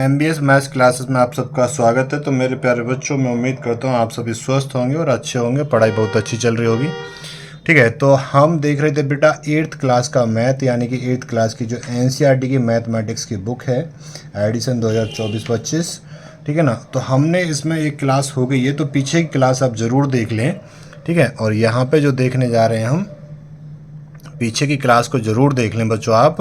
MBS maths classes में आप सबका स्वागत है। तो मेरे प्यारे बच्चों, मैं उम्मीद करता हूँ आप सभी स्वस्थ होंगे और अच्छे होंगे, पढ़ाई बहुत अच्छी चल रही होगी। ठीक है, तो हम देख रहे थे बेटा 8th क्लास का मैथ, यानी कि 8th क्लास की जो NCERT की मैथमेटिक्स की बुक है, एडिशन 2024-25। ठीक है ना, तो हमने इसमें एक क्लास हो गई है, तो पीछे की क्लास आप ज़रूर देख लें। ठीक है, और यहाँ पे जो देखने जा रहे हैं हम, पीछे की क्लास को ज़रूर देख लें बच्चों आप।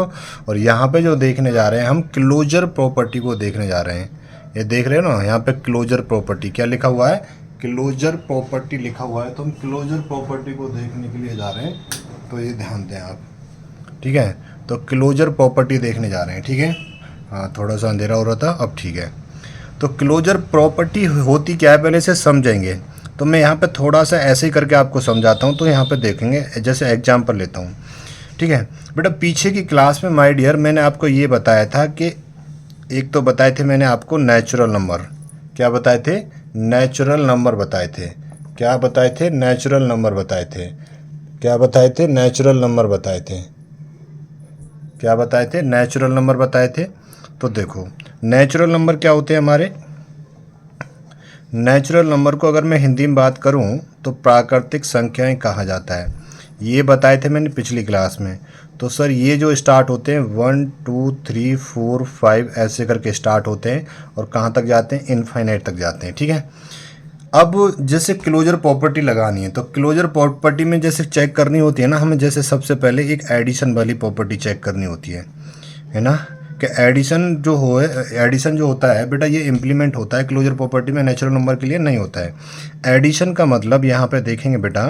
और यहाँ पे जो देखने जा रहे हैं हम, क्लोजर प्रॉपर्टी को देखने जा रहे हैं। ये देख रहे हो ना, यहाँ पे क्लोजर प्रॉपर्टी क्या लिखा हुआ है, क्लोजर प्रॉपर्टी लिखा हुआ है। तो हम क्लोजर प्रॉपर्टी को देखने के लिए जा रहे हैं, तो ये ध्यान दें आप। ठीक है, तो क्लोजर प्रॉपर्टी देखने जा रहे हैं। ठीक है, हाँ थोड़ा सा अंधेरा हो रहा था, अब ठीक है। तो क्लोजर प्रॉपर्टी होती क्या है पहले से समझेंगे। तो मैं यहाँ पे थोड़ा सा ऐसे ही करके आपको समझाता हूँ, तो यहाँ पे देखेंगे, जैसे एग्जाम्पल लेता हूँ। ठीक है बेटा, पीछे की क्लास में माय डियर मैंने आपको ये बताया था कि एक तो बताए थे मैंने आपको नेचुरल नंबर। क्या बताए थे? नेचुरल नंबर बताए थे। क्या बताए थे? नेचुरल नंबर बताए थे। क्या बताए थे? नेचुरल नंबर बताए थे। क्या बताए थे? नेचुरल नंबर बताए थे। तो देखो, नेचुरल नंबर क्या होते हैं हमारे? नेचुरल नंबर को अगर मैं हिंदी में बात करूं तो प्राकृतिक संख्याएं कहा जाता है। ये बताए थे मैंने पिछली क्लास में। तो सर ये जो स्टार्ट होते हैं 1 2 3 4 5 ऐसे करके स्टार्ट होते हैं और कहाँ तक जाते हैं? इनफाइनाइट तक जाते हैं। ठीक है, अब जैसे क्लोजर प्रॉपर्टी लगानी है, तो क्लोजर प्रॉपर्टी में जैसे चेक करनी होती है ना हमें, जैसे सबसे पहले एक एडिशन वाली प्रॉपर्टी चेक करनी होती है ना, कि एडिशन जो होता है बेटा, ये इम्प्लीमेंट होता है क्लोजर प्रॉपर्टी में, नेचुरल नंबर के लिए नहीं होता है। एडिशन का मतलब यहाँ पे देखेंगे बेटा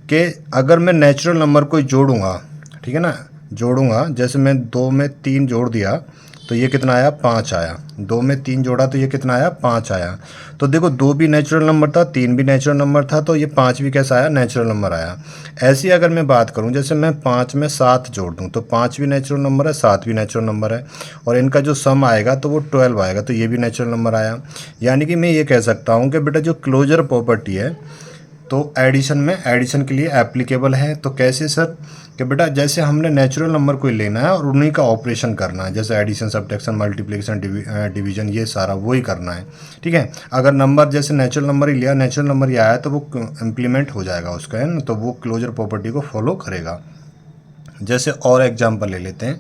कि अगर मैं नेचुरल नंबर को जोड़ूंगा, ठीक है ना, जोड़ूंगा, जैसे मैं 2 में 3 जोड़ दिया तो ये कितना आया? 5 आया। 2 में 3 जोड़ा तो ये कितना आया? 5 आया। तो देखो 2 भी नेचुरल नंबर था, 3 भी नेचुरल नंबर था, तो ये 5 भी कैसा आया? नेचुरल नंबर आया। ऐसी अगर मैं बात करूं, जैसे मैं 5 में 7 जोड़ दूं तो 5 भी नेचुरल नंबर है, 7 भी नेचुरल नंबर है, और इनका जो सम आएगा तो वो 12 आएगा, तो ये भी नेचुरल नंबर आया। यानी कि मैं ये कह सकता हूँ कि बेटा जो क्लोजर प्रॉपर्टी है तो एडिशन में, एडिशन के लिए एप्लीकेबल है। तो कैसे सर? कि बेटा जैसे हमने नेचुरल नंबर को लेना है और उन्हीं का ऑपरेशन करना है, जैसे एडिशन, सब्ट्रैक्शन, मल्टीप्लिकेशन, डिवीजन, ये सारा वही करना है। ठीक है, अगर नंबर जैसे नेचुरल नंबर ही लिया, नेचुरल नंबर ही आया, तो वो इम्प्लीमेंट हो जाएगा उसका, है ना, तो वो क्लोजर प्रॉपर्टी को फॉलो करेगा। जैसे और एग्जाम्पल ले लेते हैं।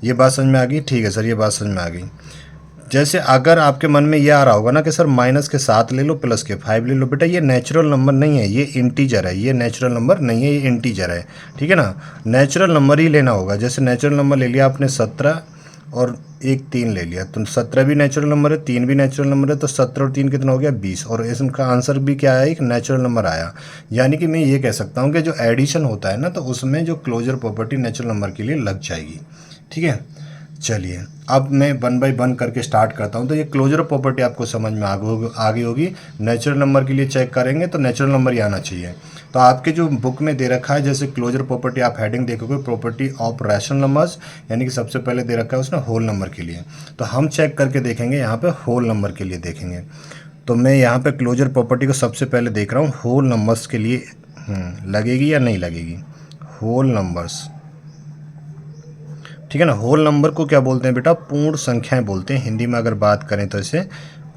ये बात समझ में आ गई? ठीक है सर, ये बात समझ में आ गई। जैसे अगर आपके मन में ये आ रहा होगा ना कि सर माइनस के 7 ले लो, प्लस के 5 ले लो, बेटा ये नेचुरल नंबर नहीं है, ये इंटीजर है। ये नेचुरल नंबर नहीं है, ये इंटीजर है। ठीक है ना, नेचुरल नंबर ही लेना होगा। जैसे नेचुरल नंबर ले लिया आपने 17 और एक 3 ले लिया, तो 17 भी नेचुरल नंबर है, 3 भी नेचुरल नंबर है, तो 17 और 3 कितना हो गया? 20, और इसका आंसर भी क्या आया? एक नेचुरल नंबर आया। यानी कि मैं ये कह सकता हूँ कि जो एडिशन होता है ना, तो उसमें जो क्लोजर प्रॉपर्टी नेचुरल नंबर के लिए लग जाएगी। ठीक है, चलिए अब मैं 1 बाय 1 करके स्टार्ट करता हूं। तो ये क्लोजर प्रॉपर्टी आपको समझ में आगे होगी। नेचुरल नंबर के लिए चेक करेंगे तो नेचुरल नंबर ही आना चाहिए। तो आपके जो बुक में दे रखा है, जैसे क्लोजर प्रॉपर्टी, आप हेडिंग देखोगे प्रॉपर्टी ऑफ रैशनल नंबर्स, यानी कि सबसे पहले दे रखा है उसने होल नंबर के लिए। तो हम चेक करके देखेंगे यहाँ पे होल नंबर के लिए देखेंगे। तो मैं यहाँ पे क्लोजर प्रॉपर्टी को सबसे पहले देख रहा हूँ होल नंबर्स के लिए। लगेगी या नहीं लगेगी? होल नंबर्स, ठीक है ना। होल नंबर को क्या बोलते हैं बेटा? पूर्ण संख्याएं बोलते हैं। हिंदी में अगर बात करें तो इसे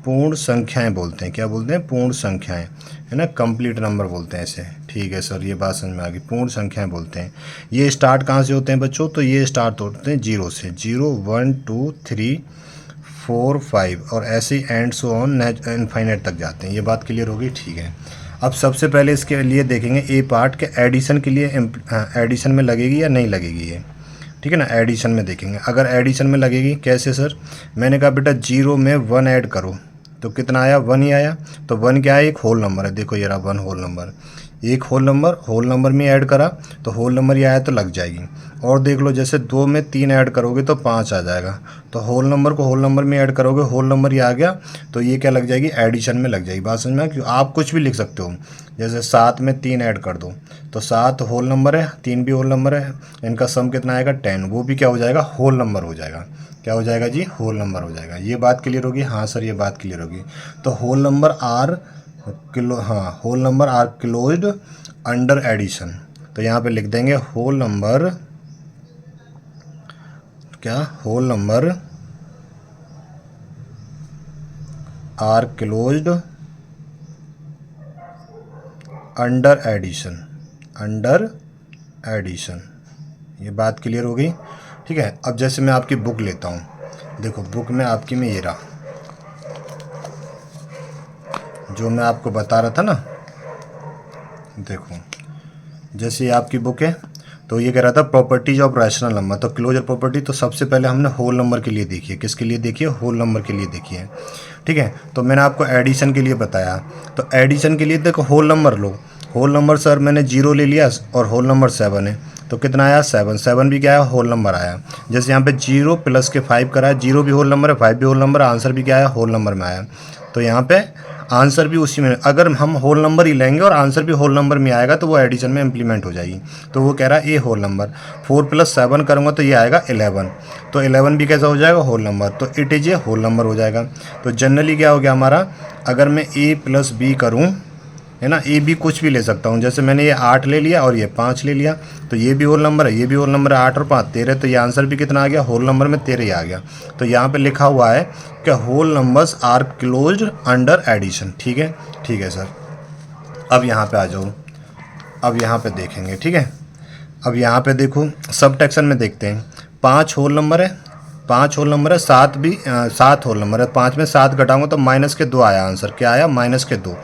पूर्ण संख्याएं बोलते हैं। क्या बोलते हैं? पूर्ण संख्याएं, है ना, कंप्लीट नंबर बोलते हैं इसे। ठीक है सर, ये बात समझ में आ गई, पूर्ण संख्याएं बोलते हैं। ये स्टार्ट कहाँ से होते हैं बच्चों? तो ये स्टार्ट होते हैं 0 से। 0 1 2 3 4 5 और ऐसे ही एंड सो ऑन इनफाइनाइट तक जाते हैं। ये बात क्लियर होगी? ठीक है, अब सबसे पहले इसके लिए देखेंगे ए पार्ट के एडिशन के लिए, एडिशन में लगेगी या नहीं लगेगी ये। ठीक है ना, एडिशन में देखेंगे। अगर एडिशन में लगेगी कैसे सर? मैंने कहा बेटा 0 में 1 ऐड करो तो कितना आया? 1 ही आया। तो 1 क्या है? एक होल नंबर है। देखो ये रहा 1 होल नंबर, एक होल नंबर में ऐड करा तो होल नंबर ही आया तो लग जाएगी। और देख लो, जैसे 2 में 3 ऐड करोगे तो 5 आ जाएगा, तो होल नंबर को होल नंबर में ऐड करोगे, होल नंबर ही आ गया, तो ये क्या लग जाएगी? एडिशन में लग जाएगी। बात समझ में? क्यों आप कुछ भी लिख सकते हो, जैसे 7 में 3 ऐड कर दो तो 7 होल नंबर है, 3 भी होल नंबर है, इनका सम कितना आएगा? 10, वो भी क्या हो जाएगा? होल नंबर हो जाएगा। क्या हो जाएगा जी? होल नंबर हो जाएगा। ये बात क्लियर होगी? हाँ सर, ये बात क्लियर होगी। तो whole number are whole number are closed under addition. तो यहाँ पे लिख देंगे होल नंबर, क्या? Whole number are closed under addition, under addition. ये बात क्लियर हो गई, ठीक है। अब जैसे मैं आपकी बुक लेता हूँ, देखो बुक में आपकी में ये रहा जो मैं आपको बता रहा था ना, देखो जैसे ये आपकी बुक है तो ये कह रहा था प्रॉपर्टीज ऑफ रैशनल नंबर। तो क्लोजर प्रॉपर्टी तो सबसे पहले हमने होल नंबर के लिए देखी है। किसके लिए देखी है? होल नंबर के लिए देखी है, ठीक है। तो मैंने आपको एडिशन के लिए बताया, तो एडिशन के लिए देखो होल नंबर लो। होल नंबर सर मैंने 0 ले लिया और होल नंबर 7 है, तो कितना आया? 7। 7 भी क्या है? होल नंबर आया। जैसे यहाँ पे 0 प्लस के 5 कराया, 0 भी होल नंबर है, 5 भी होल नंबर है, आंसर भी क्या आया? होल नंबर में आया। तो यहाँ पे आंसर भी उसी में, अगर हम होल नंबर ही लेंगे और आंसर भी होल नंबर में आएगा तो वो एडिशन में इम्प्लीमेंट हो जाएगी। तो वो कह रहा है ए होल नंबर। 4 + 7 करूँगा तो ये आएगा 11, तो 11 भी कैसा हो जाएगा? Whole number. तो it is a whole number हो जाएगा। तो जनरली क्या हो गया हमारा, अगर मैं a + b करूँ, है ना, ए बी कुछ भी ले सकता हूँ। जैसे मैंने ये 8 ले लिया और ये 5 ले लिया, तो ये भी होल नंबर है, ये भी होल नंबर है, 8 और 5 13, तो ये आंसर भी कितना आ गया? होल नंबर में 13 ही आ गया। तो यहाँ पे लिखा हुआ है कि whole numbers are closed under addition, ठीक है, ठीक है सर। अब यहाँ पे आ जाओ, अब यहाँ पे देखेंगे, ठीक है। अब यहाँ पे देखो सबट्रैक्शन में देखते हैं, 5 होल नंबर है, 5 होल नंबर है, 7 भी 7 होल नंबर है, 5 में 7 घटाऊंगा तो -2 आया आंसर। क्या आया? -2।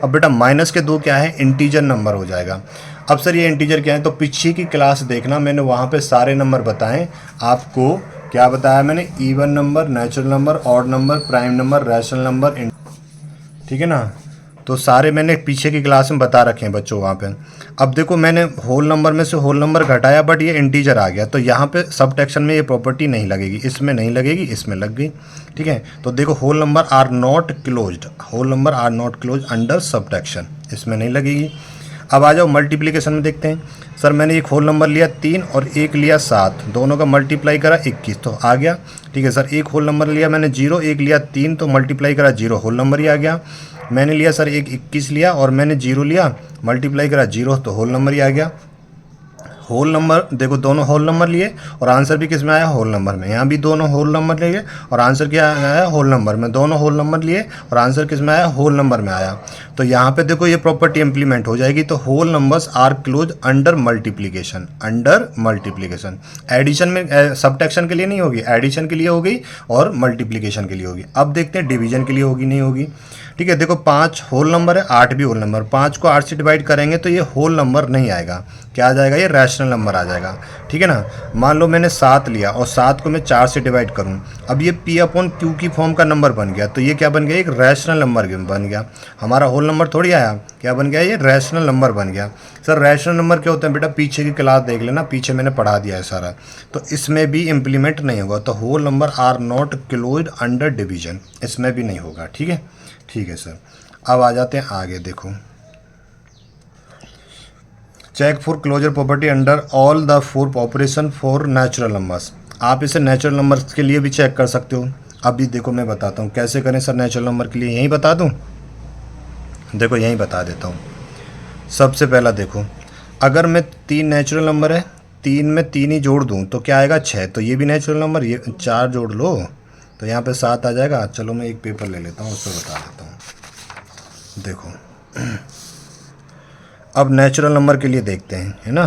अब बेटा -2 क्या है? इंटीजर नंबर हो जाएगा। अब सर ये इंटीजर क्या है? तो पीछे की क्लास देखना, मैंने वहाँ पे सारे नंबर बताएं आपको। क्या बताया मैंने? Even number, natural number, odd number, prime number, rational number, ठीक है ना। तो सारे मैंने पीछे की क्लास में बता रखे हैं बच्चों वहाँ पे। अब देखो मैंने होल नंबर में से होल नंबर घटाया, बट ये इंटीजर आ गया, तो यहाँ पे सबट्रैक्शन में ये प्रॉपर्टी नहीं लगेगी, इसमें नहीं लगेगी, इसमें लग गई, ठीक है। तो देखो whole number are not closed, whole number are not closed under subtraction, इसमें नहीं लगेगी। अब आ जाओ मल्टीप्लिकेशन में देखते हैं। सर मैंने एक होल नंबर लिया 3 और एक लिया 7, दोनों का मल्टीप्लाई करा 21, तो आ गया, ठीक है सर। एक होल नंबर लिया मैंने 0, एक लिया 3, तो मल्टीप्लाई करा 0, होल नंबर ही आ गया। मैंने लिया सर एक 21 लिया और मैंने 0 लिया, मल्टीप्लाई करा 0, तो होल नंबर ही आ गया। होल नंबर देखो, दोनों होल नंबर लिए और आंसर भी किस में आया? होल नंबर में। यहाँ भी दोनों होल नंबर लिए और आंसर क्या आया? होल नंबर में। दोनों होल नंबर लिए और आंसर किस में आया? होल नंबर में आया। तो यहाँ पे देखो ये प्रॉपर्टी इंप्लीमेंट हो जाएगी। तो whole numbers are close under multiplication, under multiplication. Addition में, सबट्रैक्शन के लिए नहीं होगी, एडिशन के लिए होगी और मल्टीप्लीकेशन के लिए होगी। अब देखते हैं डिवीजन के लिए होगी नहीं होगी, ठीक है। देखो 5 होल नंबर है, 8 भी होल नंबर, 5 को 8 से डिवाइड करेंगे तो ये होल नंबर नहीं आएगा, क्या आ जाएगा? ये रैशनल नंबर आ जाएगा, ठीक है ना। मान लो मैंने 7 लिया और 7 को मैं 4 से डिवाइड करूं, अब ये P/Q की फॉर्म का नंबर बन गया, तो ये क्या बन गया? एक रैशनल नंबर बन गया। हमारा होल नंबर थोड़ी आया, क्या बन गया? ये रैशनल नंबर बन गया। सर रैशनल नंबर क्या होता है बेटा? पीछे की क्लास देख लेना, पीछे मैंने पढ़ा दिया है सारा, तो इसमें भी इम्प्लीमेंट नहीं होगा। तो whole number are not closed under division, इसमें भी नहीं होगा, ठीक है, ठीक है सर। अब आ जाते हैं आगे, देखो check for closure property under all the 4 operation for natural numbers. आप इसे नेचुरल नंबर्स के लिए भी चेक कर सकते हो। अभी देखो मैं बताता हूँ कैसे करें सर नेचुरल नंबर के लिए, यहीं बता दूँ, देखो यहीं बता देता हूँ। सबसे पहला देखो, अगर मैं 3 नेचुरल नंबर है, 3 में 3 ही जोड़ दूँ तो क्या आएगा? 6, तो ये भी नेचुरल नंबर, ये 4 जोड़ लो तो यहाँ पे 7 आ जाएगा। चलो मैं एक पेपर ले लेता हूँ, उस पर बता देता हूँ। देखो अब नेचुरल नंबर के लिए देखते हैं, है ना,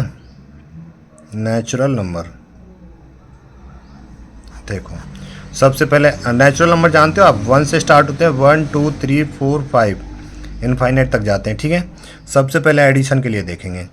नेचुरल नंबर। देखो सबसे पहले नेचुरल नंबर जानते हो आप, 1 से स्टार्ट होते हैं, 1 2 3 4 5 इनफाइनाइट तक जाते हैं, ठीक है। सबसे पहले एडिशन के लिए देखेंगे,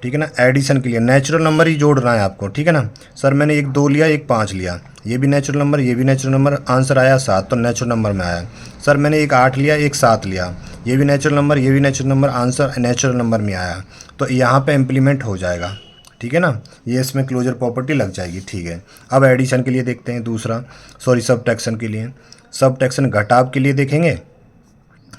ठीक है ना। एडिशन के लिए नेचुरल नंबर ही जोड़ना है आपको, ठीक है ना। सर मैंने एक 2 लिया, एक 5 लिया, ये भी नेचुरल नंबर, ये भी नेचुरल नंबर, आंसर आया 7, तो नेचुरल नंबर में आया। सर मैंने एक 8 लिया, एक 7 लिया, ये भी नेचुरल नंबर, ये भी natural number, answer natural number में आया। तो यहाँ पे इम्प्लीमेंट हो जाएगा, ठीक है ना, ये इसमें क्लोजर प्रॉपर्टी लग जाएगी, ठीक है। अब एडिशन के लिए देखते हैं दूसरा, सॉरी सबट्रैक्शन के लिए। सबट्रैक्शन घटाव के लिए देखेंगे।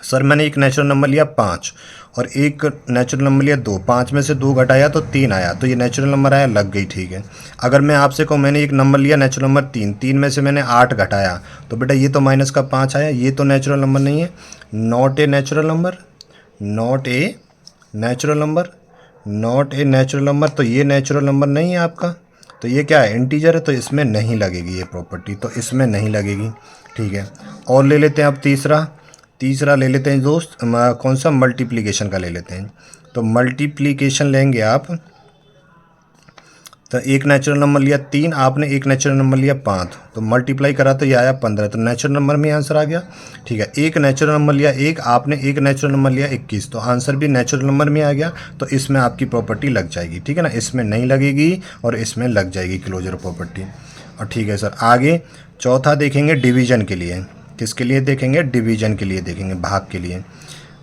सर मैंने एक नेचुरल नंबर लिया 5 और एक नेचुरल नंबर लिया 2, 5 में से 2 घटाया तो 3 आया, तो ये नेचुरल नंबर आया, लग गई, ठीक है। अगर मैं आपसे कहूँ मैंने एक नंबर लिया नेचुरल नंबर 3, 3 में से मैंने 8 घटाया तो बेटा ये तो माइनस का 5 आया, ये तो नेचुरल नंबर नहीं है, not a natural number, not a natural number, not a natural number, तो ये नेचुरल नंबर नहीं है आपका, तो ये क्या है? इंटीजर है, तो इसमें नहीं लगेगी ये प्रॉपर्टी, तो इसमें नहीं लगेगी, ठीक है। और ले लेते हैं अब तीसरा, तीसरा ले लेते हैं दोस्त, कौन सा, मल्टीप्लिकेशन का ले लेते हैं। तो मल्टीप्लिकेशन लेंगे आप, तो एक नेचुरल नंबर लिया 3, आपने एक नेचुरल नंबर लिया 5, तो मल्टीप्लाई करा तो ये आया 15, तो नेचुरल नंबर में आंसर आ गया। ठीक है, एक नेचुरल नंबर लिया 1, आपने एक नेचुरल नंबर लिया 21, तो आंसर भी नेचुरल नंबर में आ गया। तो इसमें आपकी प्रॉपर्टी लग जाएगी, ठीक है ना, इसमें नहीं लगेगी और इसमें लग जाएगी क्लोजर प्रॉपर्टी। और ठीक है सर, आगे चौथा देखेंगे डिवीजन के लिए। किसके लिए देखेंगे? डिवीजन के लिए देखेंगे, भाग के लिए।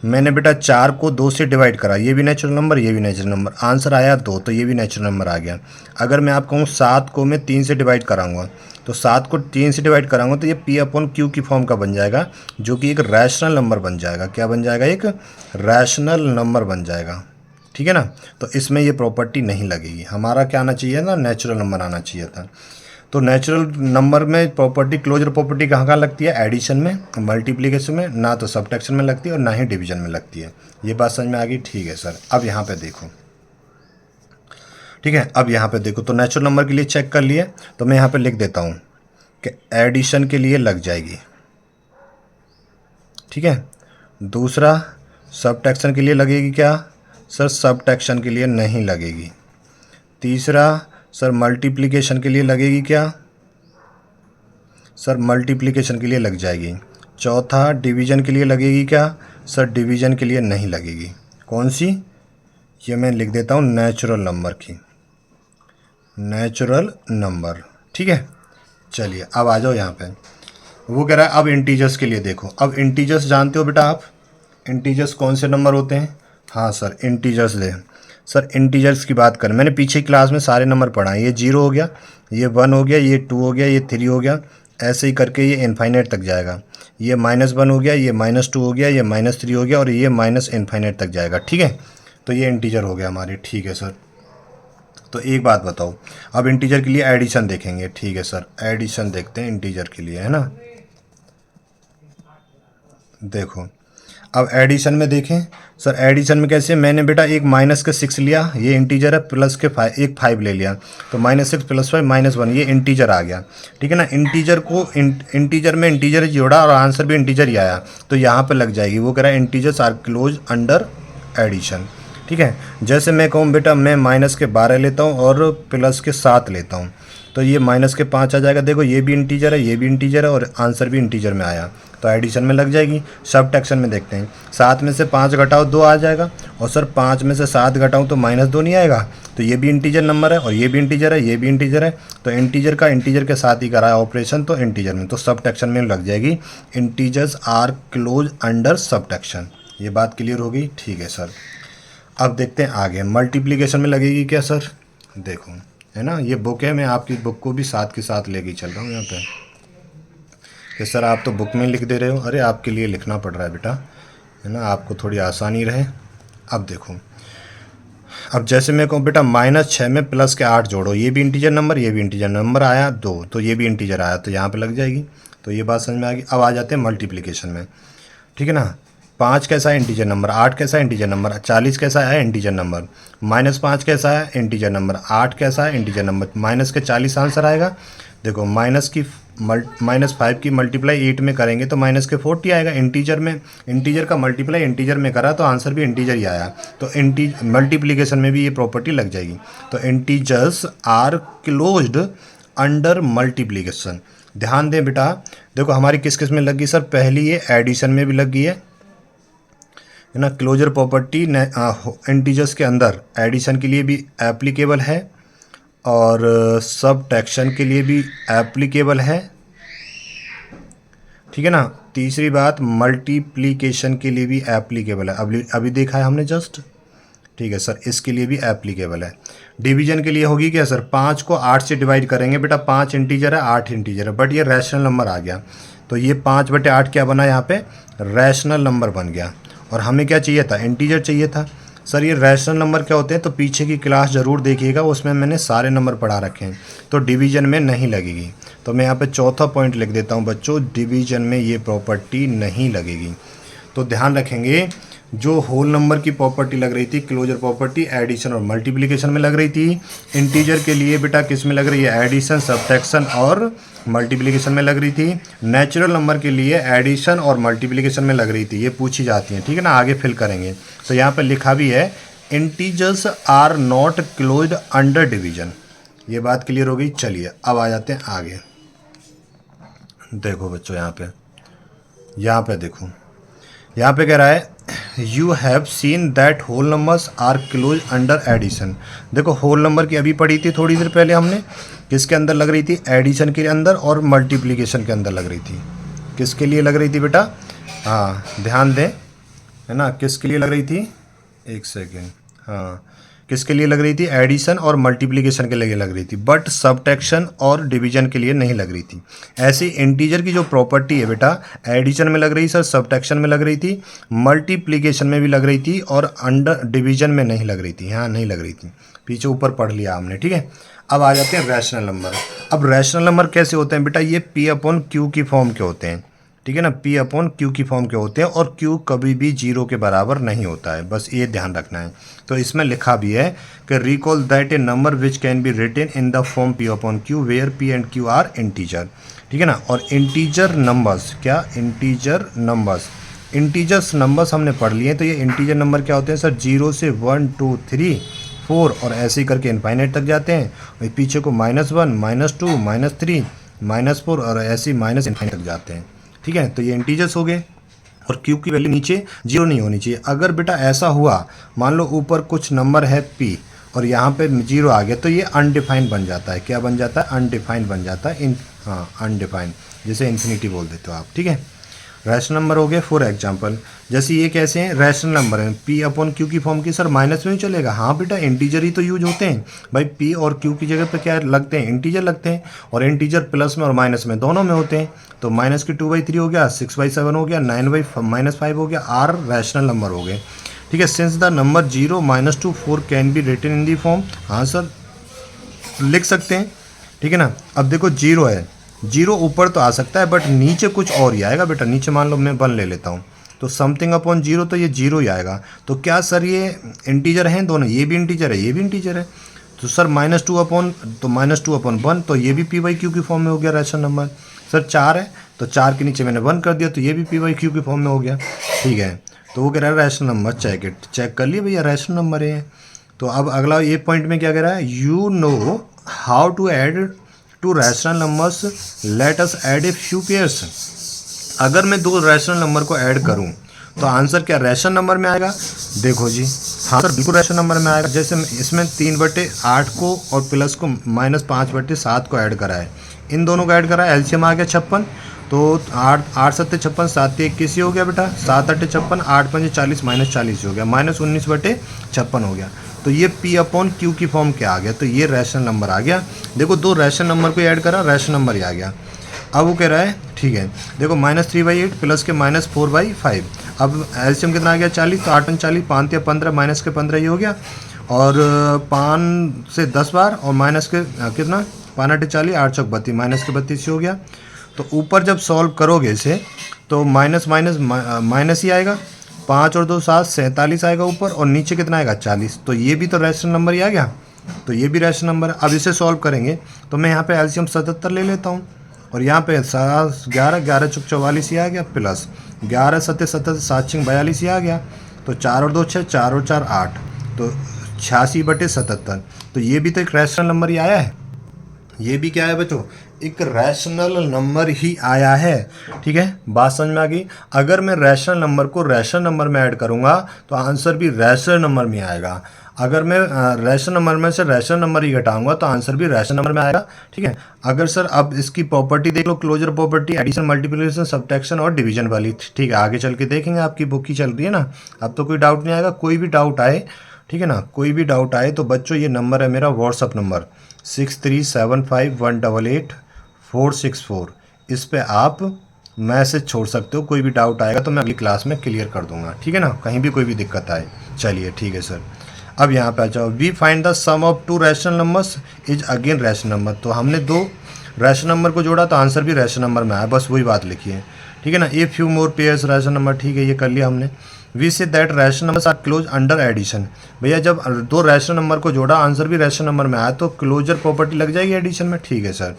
मैंने बेटा 4 को 2 से डिवाइड करा, ये भी नेचुरल नंबर, ये भी नेचुरल नंबर, आंसर आया 2, तो ये भी नेचुरल नंबर आ गया। अगर मैं आपको कहूँ 7 को मैं 3 से डिवाइड कराऊंगा, तो 7 को 3 से डिवाइड कराऊंगा तो ये P/Q की फॉर्म का बन जाएगा, जो कि एक रैशनल नंबर बन जाएगा। क्या बन जाएगा? एक रैशनल नंबर बन जाएगा, ठीक है ना। तो इसमें ये प्रॉपर्टी नहीं लगेगी, हमारा क्या आना चाहिए ना, नेचुरल नंबर आना चाहिए था। तो नेचुरल नंबर में प्रॉपर्टी, क्लोजर प्रॉपर्टी कहाँ कहाँ लगती है? एडिशन में, मल्टीप्लिकेशन में, ना तो सब्ट्रैक्शन में लगती है और ना ही डिवीजन में लगती है। ये बात समझ में आ गई? ठीक है सर। अब यहाँ पे देखो, ठीक है, अब यहाँ पे देखो, तो नेचुरल नंबर के लिए चेक कर लिए, तो मैं यहाँ पे लिख देता हूँ कि एडिशन के लिए लग जाएगी, ठीक है। दूसरा, सब्ट्रैक्शन के लिए लगेगी क्या? सर सब्ट्रैक्शन के लिए नहीं लगेगी। तीसरा, सर मल्टीप्लिकेशन के लिए लगेगी क्या? सर मल्टीप्लिकेशन के लिए लग जाएगी। चौथा, डिवीजन के लिए लगेगी क्या? सर डिवीजन के लिए नहीं लगेगी। कौन सी? ये मैं लिख देता हूँ नेचुरल नंबर की, नेचुरल नंबर, ठीक है। चलिए अब आ जाओ यहाँ पे, वो कह रहा है अब इंटीजर्स के लिए देखो। अब इंटीजर्स जानते हो बेटा आप, इंटीजर्स कौन से नंबर होते हैं? हाँ सर, इंटीजर्स दे। सर इंटीजर्स की बात करें, मैंने पीछे क्लास में सारे नंबर पढ़ाए, ये 0 हो गया, ये 1 हो गया, ये 2 हो गया, ये 3 हो गया, ऐसे ही करके ये इनफाइनाइट तक जाएगा। ये -1 हो गया, ये -2 हो गया, ये -3 हो गया और ये माइनस इनफाइनाइट तक जाएगा, ठीक है। तो ये इंटीजर हो गया हमारे, ठीक है सर। तो एक बात बताओ, अब इंटीजर के लिए एडिशन देखेंगे, ठीक है सर। एडिशन देखते हैं इंटीजर के लिए, है ना। देखो अब एडिशन में देखें सर, एडिशन में कैसे, मैंने बेटा एक -6 लिया, ये इंटीजर है, प्लस के 5 ले लिया, तो -6 + 5 -1, ये इंटीजर आ गया, ठीक है ना। इंटीजर को इंटीजर में इंटीजर जोड़ा और आंसर भी इंटीजर ही आया, तो यहाँ पे लग जाएगी। वो कह रहा है integers are close under addition, ठीक है। जैसे मैं कहूँ बेटा मैं -12 लेता हूँ और प्लस के 7 लेता हूँ, तो ये -5 आ जाएगा। देखो ये भी इंटीजर है, ये भी इंटीजर है और आंसर भी इंटीजर में आया, तो एडिशन में लग जाएगी। सब्ट्रैक्शन में देखते हैं, 7 में से 5 घटाओ 2 आ जाएगा, और सर 5 में से 7 घटाऊँ तो -2 नहीं आएगा, तो ये भी इंटीजर नंबर है और ये भी इंटीजर है, ये भी इंटीजर है, तो इंटीजर का इंटीजर के साथ ही कराया ऑपरेशन, तो इंटीजर में, तो सब्ट्रैक्शन में लग जाएगी। Integers are close under subtraction. ये बात क्लियर हो गई? ठीक है सर। अब देखते हैं आगे, मल्टीप्लिकेशन में लगेगी क्या सर? देखो, है ना, ये बुक है, मैं आपकी बुक को भी साथ के साथ लेके चल रहा हूँ यहाँ पे। कि सर आप तो बुक में लिख दे रहे हो, अरे आपके लिए लिखना पड़ रहा है बेटा, है ना, आपको थोड़ी आसानी रहे। अब देखो, अब जैसे मैं कहूँ बेटा -6 में प्लस के 8 जोड़ो, ये भी इंटीजर नंबर, ये भी इंटीजर नंबर आया 2, तो ये भी इंटीजर आया, तो यहाँ पे लग जाएगी। तो ये बात समझ में आ गई। अब आ जाते हैं मल्टीप्लिकेशन में, ठीक है ना। 5 कैसा है? Integer number. 8 कैसा है? Integer number. 40 कैसा है? Integer number. -5 कैसा है? Integer number. 8 कैसा है? Integer number. माइनस के 40 आंसर आएगा। देखो -5 की मल्टीप्लाई 8 में करेंगे तो -40 आएगा। इंटीजर में, इंटीजर का मल्टीप्लाई इंटीजर में करा तो आंसर भी इंटीजर ही आया, तो मल्टीप्लिकेशन में भी ये प्रॉपर्टी लग जाएगी। तो integers are closed under multiplication. ध्यान दें बेटा, देखो हमारी किस किस में लगी सर? पहली ये एडिशन में भी लग गई है ना। क्लोजर प्रॉपर्टी इंटीजर्स के अंदर एडिशन के लिए भी एप्लीकेबल है और सब्ट्रैक्शन के लिए भी एप्लीकेबल है, ठीक है ना। तीसरी बात, मल्टीप्लिकेशन के लिए भी एप्लीकेबल है, अभी देखा है हमने जस्ट, ठीक है सर, इसके लिए भी एप्लीकेबल है। डिवीजन के लिए होगी क्या सर? 5 को 8 से डिवाइड करेंगे बेटा, 5 इंटीजर है, 8 इंटीजर है, बट ये रैशनल नंबर आ गया, तो ये 5/8 क्या बना यहाँ पे? रैशनल नंबर बन गया। और हमें क्या चाहिए था? इंटीजर चाहिए था। सर ये रैशनल नंबर क्या होते हैं? तो पीछे की क्लास ज़रूर देखिएगा, उसमें मैंने सारे नंबर पढ़ा रखे हैं, तो डिवीजन में नहीं लगेगी। तो मैं यहाँ पे चौथा पॉइंट लिख देता हूँ बच्चों, डिवीजन में ये प्रॉपर्टी नहीं लगेगी। तो ध्यान रखेंगे, जो होल नंबर की प्रॉपर्टी लग रही थी क्लोजर प्रॉपर्टी एडिशन और मल्टीप्लिकेशन में लग रही थी। इंटीजर के लिए बेटा किस में लग रही है, एडिशन सब्ट्रैक्शन और मल्टीप्लिकेशन में लग रही थी। नेचुरल नंबर के लिए एडिशन और मल्टीप्लिकेशन में लग रही थी। ये पूछी जाती हैं, ठीक है ना, आगे फिल करेंगे। तो यहाँ पर लिखा भी है integers are not closed under division. ये बात क्लियर हो गई। चलिए अब आ जाते हैं आगे। देखो बच्चों यहाँ पे देखो, यहाँ पे कह रहा है you have seen that whole numbers are close under addition. देखो होल नंबर की अभी पढ़ी थी थोड़ी देर पहले हमने, किसके अंदर लग रही थी, एडिशन के अंदर और मल्टीप्लिकेशन के अंदर लग रही थी। किसके लिए लग रही थी बेटा, हाँ ध्यान दें, है ना, किसके लिए लग रही थी, एक सेकेंड, हाँ किसके लिए लग रही थी, एडिशन और मल्टीप्लिकेशन के लिए लग रही थी, बट सब्ट्रैक्शन और डिवीजन के लिए नहीं लग रही थी। ऐसे इंटीजर की जो प्रॉपर्टी है बेटा एडिशन में लग रही सर, सब्ट्रैक्शन में लग रही थी, मल्टीप्लिकेशन में भी लग रही थी और अंडर डिवीजन में नहीं लग रही थी, हाँ नहीं लग रही थी। पीछे ऊपर पढ़ लिया हमने, ठीक है। अब आ जाते हैं रैशनल नंबर। अब रैशनल नंबर कैसे होते हैं बेटा, ये पी अपॉन क्यू की फॉर्म के होते हैं, ठीक है ना, पी अपॉन क्यू की फॉर्म के होते हैं और क्यू कभी भी जीरो के बराबर नहीं होता है, बस ये ध्यान रखना है। तो इसमें लिखा भी है कि recall that a number which can be written in the form p upon q where p and q are integer, ठीक है ना। और इंटीजर नंबर्स, क्या इंटीजर नंबर्स हमने पढ़ लिए। तो ये इंटीजर नंबर क्या होते हैं सर, 0 से 1 2 3 4 और ऐसे ही करके इनफाइनाइट तक जाते हैं। और पीछे को -1 -2 -3 -4 और ऐसे ही माइनस इनफाइनाइट तक जाते हैं, ठीक है। तो ये इंटीजर्स हो गए और क्यू की वैल्यू नीचे 0 नहीं होनी चाहिए। अगर बेटा ऐसा हुआ, मान लो ऊपर कुछ नंबर है p और यहाँ पे 0 आ गया, तो ये अनडिफाइंड बन जाता है। क्या बन जाता है, अनडिफाइंड बन जाता है, अनडिफाइंड, जैसे इन्फिनिटी बोल देते हो आप, ठीक है। रैशनल नंबर हो गए फॉर एग्जांपल, जैसे ये कैसे हैं, रैशनल नंबर है, पी अपॉन क्यू की फॉर्म की सर माइनस में ही चलेगा। हाँ बेटा इंटीजर ही तो यूज होते हैं भाई, पी और क्यू की जगह पे क्या लगते हैं, इंटीजर लगते हैं। और इंटीजर प्लस में और माइनस में दोनों में होते हैं। तो माइनस की 2/3 हो गया, 6/7 हो गया, 9/-5 हो गया, आर रैशनल नंबर हो गए, ठीक है। Since the number 0 -2 4 can be written in the form, हाँ सर लिख सकते हैं, ठीक है ना। अब देखो 0 है, 0 ऊपर तो आ सकता है बट नीचे कुछ और ही आएगा बेटा। नीचे मान लो मैं 1 ले लेता हूँ, तो समथिंग अपॉन 0, तो ये 0 ही आएगा। तो क्या सर ये इंटीजर हैं दोनों, ये भी इंटीजर है ये भी इंटीजर है। तो सर -2 अपॉन 1, तो ये भी p/q की फॉर्म में हो गया रैशनल नंबर। सर 4 है तो 4 के नीचे मैंने 1 कर दिया, तो ये भी p/q की फॉर्म में हो गया, ठीक है। तो वो कह रहा है रैशनल नंबर चेक कर लिए भैया, रैशनल नंबर है। तो अब अगला ये पॉइंट में क्या कह रहा है, you know how to add two rational numbers, let us add a few pairs. अगर मैं 2 रैशनल नंबर को ऐड करूं तो आंसर क्या रैशनल नंबर में आएगा, देखो जी, हाँ सर बिल्कुल रैशनल नंबर में आएगा। जैसे इसमें 3/8 को और प्लस को -5/7 को ऐड करा है, इन दोनों को ऐड करा है, एलसीएम आ गया 56। तो 8 7 56, 7 21 हो गया बेटा, 7 8 56, 8 5 40 -40 हो गया, -19/56 हो गया। तो ये p अपॉन क्यू की फॉर्म क्या आ गया, तो ये रैशनल नंबर आ गया। देखो 2 रैशनल नंबर को ऐड करा, रैशनल नंबर ही आ गया। अब वो कह रहा है ठीक है, देखो -3/8 प्लस के -4/5, अब एलसीएम कितना आ गया 40, तो 8 40, 5 या 15, माइनस के 15 ये हो गया, और 5 से 10 बार और माइनस के कितना 5 8 40, 8 चौक 32, माइनस के 32 हो गया। तो ऊपर जब सॉल्व करोगे इसे तो माइनस माइनस ही आएगा, 5 और 2 7 47 आएगा ऊपर, और नीचे कितना आएगा 40। तो ये भी तो रैशनल नंबर ही आ गया, तो ये भी रैशनल नंबर है। अब इसे सॉल्व करेंगे तो मैं यहाँ पे एलसीएम 77 ले लेता हूँ, और यहाँ पे 11 11 चौक 44 ही आ गया, प्लस 11 7 7 7 6 42 ही आ गया। तो 4 और 2 6, 4 और 4 8, तो 86/77। तो ये भी तो एक रैशनल नंबर ही आया है, ये भी क्या है बच्चों, एक रैशनल नंबर ही आया है, ठीक है। बात समझ में आ गई। अगर मैं रैशनल नंबर को रैशनल नंबर में ऐड करूंगा तो आंसर भी रैशनल नंबर में आएगा। अगर मैं रैशनल नंबर में से रैशनल नंबर ही घटाऊंगा तो आंसर भी रैशनल नंबर में आएगा, ठीक है। अगर सर अब इसकी प्रॉपर्टी देख लो, closure property, addition multiplication subtraction और डिवीजन वाली, ठीक है, आगे चल के देखेंगे, आपकी बुक ही चल रही है ना, अब तो कोई डाउट नहीं आएगा। कोई भी डाउट आए, ठीक है ना, कोई भी डाउट आए तो बच्चों ये नंबर है मेरा व्हाट्सअप नंबर 6375188464, इस पे आप मैसेज छोड़ सकते हो। कोई भी डाउट आएगा तो मैं अगली क्लास में क्लियर कर दूंगा, ठीक है ना, कहीं भी कोई भी दिक्कत आए। चलिए ठीक है सर, अब यहाँ पे आ जाओ। We find the sum of 2 rational numbers is again rational number. तो हमने 2 रैशनल नंबर को जोड़ा तो आंसर भी रैशनल नंबर में आया, बस वही बात लिखी है, ठीक है ना। A few more pairs rational number, ठीक है, ये कर लिया हमने। We say that rational numbers are close under addition. भैया जब दो रैशनल नंबर को जोड़ा, आंसर भी रैशनल नंबर में आया, तो क्लोजर प्रॉपर्टी लग जाएगी एडिशन में। ठीक है सर।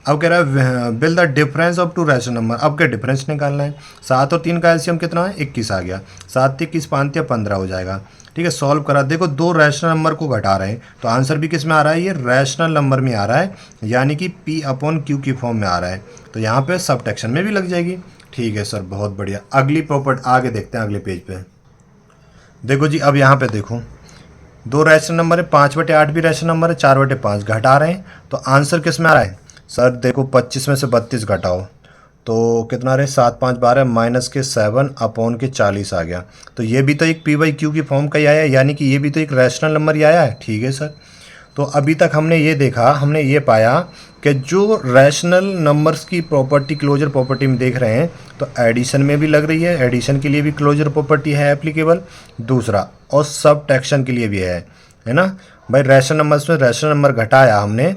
अब कह रहा है bill the difference of to rational number. अब क्या डिफरेंस निकालना है। 7 और 3 का एलसीएम कितना है, 21 आ गया। 7 21 5 15 हो जाएगा। ठीक है, सॉल्व करा। देखो दो रैशनल नंबर को घटा रहे हैं तो आंसर भी किस में आ रहा है, ये रैशनल नंबर में आ रहा है, यानी कि P/Q की फॉर्म में आ रहा है। तो यहाँ पे सबट्रैक्शन में भी लग जाएगी। ठीक है सर, बहुत बढ़िया। अगली प्रॉपर्टी आगे देखते हैं, अगले पेज पे देखो जी। अब यहाँ पे देखो दो रैशनल नंबर है, 5/8 भी रैशनल नंबर है, 4/5 घटा रहे हैं तो आंसर किस में आ रहा है सर। देखो 25 में से 32 घटाओ तो कितना रहे, 7 5 12 माइनस के 7/40 आ गया। तो ये भी तो एक P/Q की फॉर्म का ही आया है, यानी कि ये भी तो एक रैशनल नंबर ही आया है। ठीक है सर। तो अभी तक हमने ये देखा, हमने ये पाया कि जो रैशनल नंबर्स की प्रॉपर्टी क्लोजर प्रॉपर्टी में देख रहे हैं तो एडिशन में भी लग रही है, एडिशन के लिए भी क्लोजर प्रॉपर्टी है एप्लीकेबल। दूसरा और सबट्रैक्शन के लिए भी है ना भाई। रैशनल नंबर्स में रैशनल नंबर घटाया हमने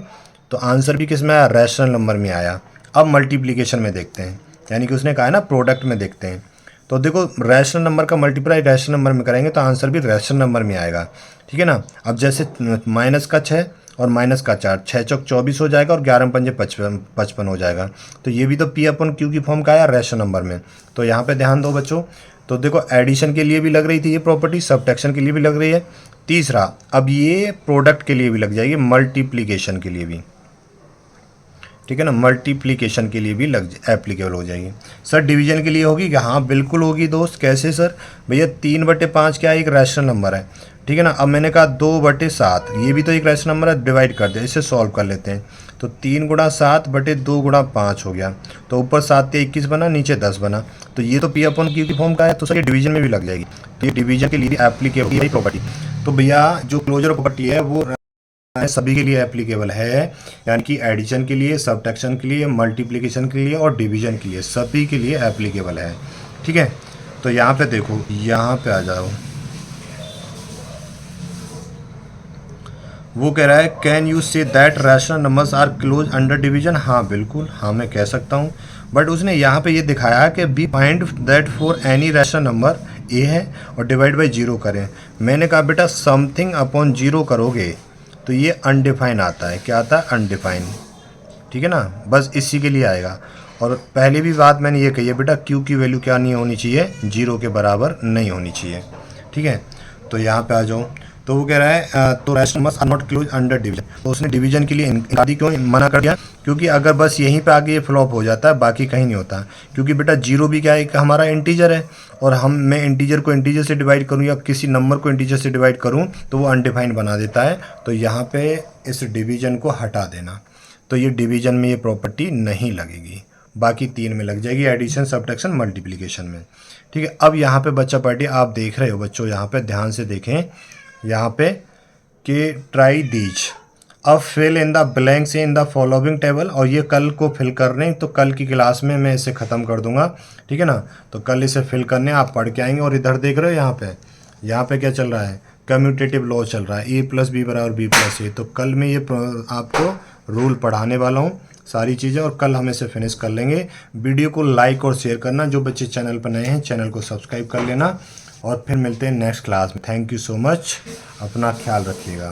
तो आंसर भी किस में आया, रैशनल नंबर में आया। अब मल्टीप्लिकेशन में देखते हैं, यानी कि उसने कहा है ना प्रोडक्ट में देखते हैं। तो देखो रैशनल नंबर का मल्टीप्लाई रैशनल नंबर में करेंगे तो आंसर भी रैशनल नंबर में आएगा। ठीक है ना। अब जैसे माइनस का 6 और माइनस का 4, 6 चौक 24 हो जाएगा और 11 पंजे 55 हो जाएगा। तो ये भी तो P/Q की फॉर्म का आया रैशनल नंबर में। तो यहाँ पे ध्यान दो बच्चों। तो देखो एडिशन के लिए भी लग रही थी ये प्रॉपर्टी, सबट्रैक्शन के लिए भी लग रही है। तीसरा अब ये प्रोडक्ट के लिए भी लग जाएगी, मल्टीप्लिकेशन के लिए भी। ठीक है ना, मल्टीप्लिकेशन के लिए भी एप्लीकेबल हो जाएगी। सर डिवीजन के लिए होगी क्या, हाँ बिल्कुल होगी दोस्त। कैसे सर, भैया 3/5 क्या है, एक रैशनल नंबर है। ठीक है ना। अब मैंने कहा 2/7, ये भी तो एक रैशनल नंबर है, डिवाइड कर दे, इसे सॉल्व कर लेते हैं। तो 3 × 7 बटे 2 × 5 हो गया। तो ऊपर 7 से 21 बना, नीचे 10 बना। तो ये तो P/Q की फॉर्म का है, तो सर ये डिवीजन में भी लग जाएगी। तो ये डिवीजन के लिए भी एप्लीकेबल है प्रॉपर्टी। तो भैया जो क्लोजर प्रॉपर्टी है वो सभी के लिए एप्लीकेबल है, यानी कि एडिशन के लिए, सबट्रैक्शन के लिए, मल्टीप्लिकेशन के लिए और डिवीजन के लिए, सभी के लिए एप्लीकेबल है। ठीक है। तो यहाँ पे देखो, यहाँ पे आ जाओ। वो कह रहा है can you say that rational numbers are close under division. हाँ बिल्कुल, हाँ मैं कह सकता हूँ। बट उसने यहाँ पे ये दिखाया कि we find that for any rational number a है और डिवाइड बाई 0 करें। मैंने कहा बेटा समथिंग अपॉन 0 करोगे तो ये अनडिफाइन आता है। क्या आता है, अनडिफाइन। ठीक है ना, बस इसी के लिए आएगा। और पहले भी बात मैंने ये कही है बेटा, Q की वैल्यू क्या नहीं होनी चाहिए, 0 के बराबर नहीं होनी चाहिए। ठीक है। तो यहाँ पे आ जाओ। तो वो कह रहा है तो rational numbers are not close under division. तो उसने डिवीजन के लिए इनकारी क्यों मना कर दिया, क्योंकि अगर बस यहीं पे आगे ये फ्लॉप हो जाता है, बाकी कहीं नहीं होता। क्योंकि बेटा 0 भी क्या है, हमारा इंटीजर है, और मैं इंटीजर को इंटीजर से डिवाइड करूँ या किसी नंबर को इंटीजर से डिवाइड करूँ तो वो अनडिफाइंड बना देता है। तो यहाँ पे इस डिवीजन को हटा देना। तो ये डिवीजन में ये प्रॉपर्टी नहीं लगेगी, बाकी 3 में लग जाएगी, एडिशन, सबट्रैक्शन, मल्टीप्लिकेशन में। ठीक है। अब यहाँ पे बच्चा पार्टी आप देख रहे हो बच्चों, यहाँ पे ध्यान से देखें, यहाँ पे कि ट्राई दीज अब fill in the blanks in the following table. और ये कल को फिल करने, तो कल की क्लास में मैं इसे ख़त्म कर दूंगा। ठीक है ना। तो कल इसे फिल करने आप पढ़ के आएंगे। और इधर देख रहे हो यहाँ पे क्या चल रहा है, कम्यूटेटिव लॉ चल रहा है, A + B = B + A। तो कल मैं ये आपको रूल पढ़ाने वाला हूँ, सारी चीज़ें, और कल हम इसे फिनिश कर लेंगे। वीडियो को लाइक और शेयर करना। जो बच्चे चैनल पर नए हैं चैनल को सब्सक्राइब कर लेना। और फिर मिलते हैं नेक्स्ट क्लास में। थैंक यू सो मच, अपना ख्याल रखिएगा।